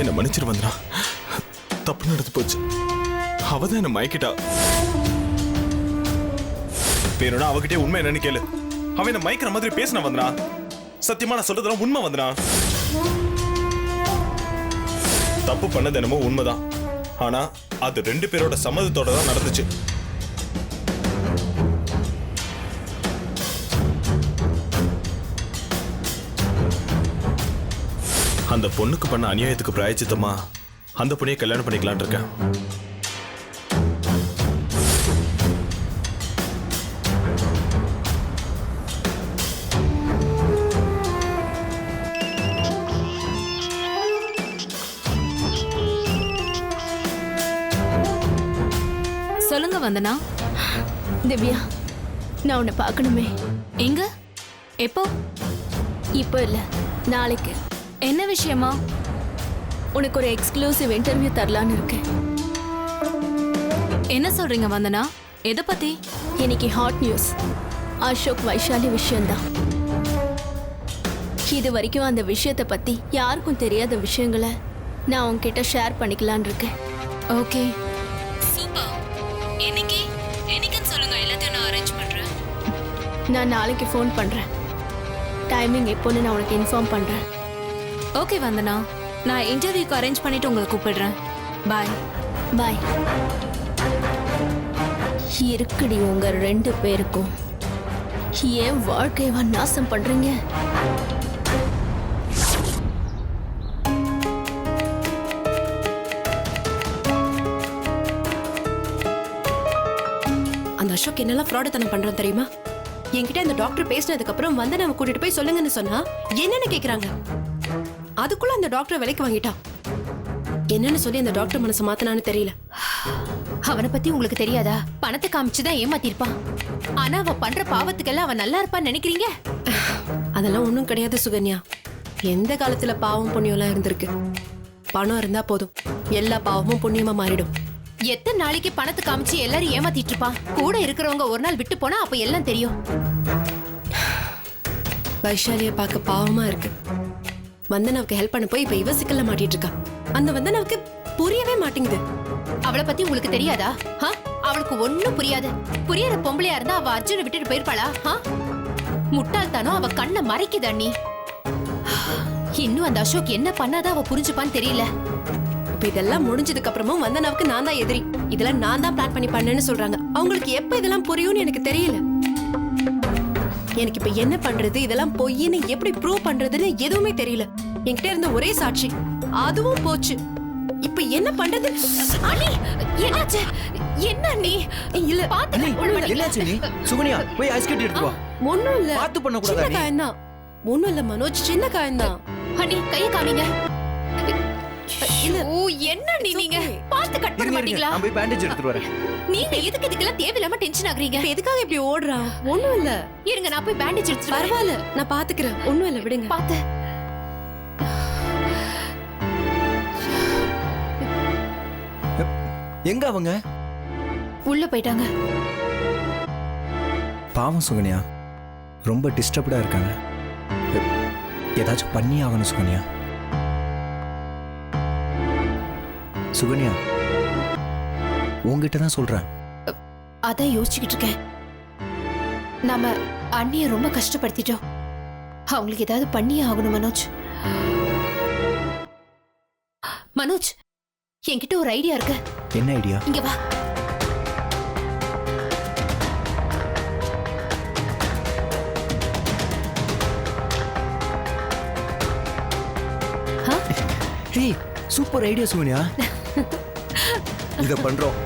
என்ன மன்னிச்சிரு வந்தனா. தப்பு நடந்து போச்சு. அவதான் என்ன மயக்கிட்டா. வேணும்னா அவகிட்டே உண்மை என்னன்னு கேளு. அவன் என்ன மயக்கிற மாதிரி பேசின வந்தனா. சத்தியமா நான் சொல்றதெல்லாம் உண்மை வந்தனா. தப்பு பண்ணது என்னமோ உண்மைதான். ஆனா அது 2 பேரோட சம்மதத்தோட தான் நடந்துச்சு. அந்த பொண்ணுக்கு பண்ண அநியாயத்துக்கு பிராயச்சித்தமா அந்த பொண்ணையை கல்யாணம் பண்ணிக்கலான் இருக்கேன். சொல்லுங்க வந்தனா. திவ்யா, நான் உன்னை பார்க்கணுமே. எங்க? எப்போ? இப்போ இல்ல, நாளைக்கு. என்ன விஷயமா? உனக்கு ஒரு எக்ஸ்க்ளூசிவ் இன்டர்வியூ தரலான்னு இருக்கேன். என்ன சொல்றீங்க வந்தனா? எதை பத்தி? இன்னைக்கு ஹாட் நியூஸ் அசோக் வைஷாலி விஷயம்தான். இது வரைக்கும் அந்த விஷயத்தை பத்தி யாருக்கும் தெரியாத விஷயங்களை நான் உன்கிட்ட ஷேர் பண்ணிக்கலான் இருக்கேன். Okay, super. என்னைக்குன்னு சொல்லுங்க, எல்லாத்தையும் நான் அரேஞ்ச் பண்றேன். நான் நாளைக்கு ஃபோன் பண்றேன். டைமிங் எப்போன்னு நான் உனக்கு இன்ஃபார்ம் பண்றேன். ஓகே வந்தனா, நான் இன்டர்வியூக்கு அரேஞ்ச் பண்ணிட்டு உங்களை கூப்பிடுறேன். பாய். பாய். இருக்குடி உங்க 2 பேருக்கும். ஏன் வாழ்க்கையவா நாசம் பண்றீங்க? அந்த அசோக் என்னெல்லாம் ஃப்ராடத்தனம் பண்றான் தெரியுமா? என்கிட்ட அந்த டாக்டர் பேசினதுக்கு அப்புறம் வந்து நம்ம கூட்டிட்டு போய் சொல்லுங்கன்னு சொன்னா என்னன்னு கேக்குறாங்க. அதுக்குள்ள அந்த டாக்டர் விலைக்கு வாங்கிட்டான். என்னன்னு சொல்லி அந்த டாக்டர் மனசு மாத்தனான்னு தெரியல. அவனை பத்தி உங்களுக்கு தெரியாதா? பணத்தை காமிச்சுதான் ஏமாத்திருப்பான். ஆனா அவன் பண்ற பாவத்துக்கெல்லாம் அவன் நல்லா இருப்பான்னு நினைக்கிறீங்க? அதெல்லாம் ஒண்ணும் கிடையாது சுகன்யா. எந்த காலத்துல பாவம் புண்ணியம் எல்லாம் இருந்திருக்கு? பணம் இருந்தா போதும், எல்லா பாவமும் புண்ணியமா மாறிடும். எத்தனை நாளைக்கு பணத்தை காமிச்சு எல்லாரும் ஏமாத்திட்டு இருப்பான்? கூட இருக்கிறவங்க ஒரு நாள் விட்டு போனா அப்ப எல்லாம் தெரியும். வைஷாலிய பார்க்க பாவமா இருக்கு. வந்தனாவுக்கு ஹெல்ப் பண்ண போய் இப்ப இவ சிக்கல்ல மாட்டிட்டு இருக்கா. அந்த வந்தனாவுக்கு புரியவே மாட்டேங்குது. அவளை பத்தி உங்களுக்கு தெரியாதா? அவளுக்கு ஒண்ணும் புரியாது. புரியற பொம்பளையா இருந்தா அவ அர்ஜுனை விட்டுட்டு போயிருப்பாளா? முட்டாள்தானோ அவ கண்ணை மறைக்குதா நீ? இன்னும் அந்த அசோக் என்ன பண்ணாதான் அவ புரிஞ்சுப்பான்னு தெரியல. இப்ப இதெல்லாம் முடிஞ்சதுக்கு அப்புறமும் வந்தனாவுக்கு நான் தான் எதிரி. இதெல்லாம் நான் தான் பிளான் பண்ணி பண்ணேன்னு சொல்றாங்க. அவங்களுக்கு எப்ப இதெல்லாம் புரியும்னு எனக்கு தெரியல. எனக்கு இப்ப என்ன பண்றது, இதெல்லாம் பொய்ன்னு எப்படி ப்ரூவ் பண்றதுன்னு எதுவுமே தெரியல. என்கிட்ட இருந்த ஒரே சாட்சி அதுவும் போச்சு. இப்ப என்ன பண்றது? அண்ணி, என்னாச்சு? என்ன நீ? இல்ல பாத்து என்னாச்சு நீ? சுகன்யா போய் ஐஸ் கட்டி எடுத்து வா. ஒண்ணும் இல்ல, பாத்து பண்ண சின்ன கூடாதா நீ? காயம்தான். ஒண்ணும் இல்ல மனோஜ், சின்ன காயம்தான். அண்ணி, கைய காமிங்க. ஓ, என்ன நீங்க பாத்து கட் பண்ண மாட்டீங்களா? நான் போய் பேண்டேஜ் எடுத்துட்டு வரேன். நீங்க எதுக்கு இதுக்கெல்லாம் தேவையில்லாம டென்ஷன் ஆகுறீங்க? இப்ப எதுக்காக இப்படி ஓடுறா? ஒண்ணும் இல்ல. இருங்க, நான் போய் பேண்டேஜ் எடுத்துட்டு வரேன். பரவாயில்ல, நான் பாத்துக்கிறேன். ஒண்ணும் இல்ல, விடுங்க. பாத்து. எங்க அவங்க? உள்ள போயிட்டாங்க. பாவம் சுகன்யா, ரொம்ப டிஸ்டர்ப்டா இருக்காங்க. ஏதாச்சும் பண்ணி ஆகணும் சுகன்யா. சுகன்யா, உங்ககிட்ட தான் சொல்றேன். அதான் யோசிச்சுக்கிட்டு இருக்கேன். நாம அண்ணிய ரொம்ப கஷ்டப்படுத்திட்டோம். அவங்களுக்கு ஏதாவது பண்ணியே ஆகணும் மனோஜ். மனோஜ், என்கிட்ட ஒரு ஐடியா இருக்கு. என்ன ஐடியா? இங்க வா. ஹே, சூப்பர் ஐடியா சுகன்யா. இத பண்றோம்.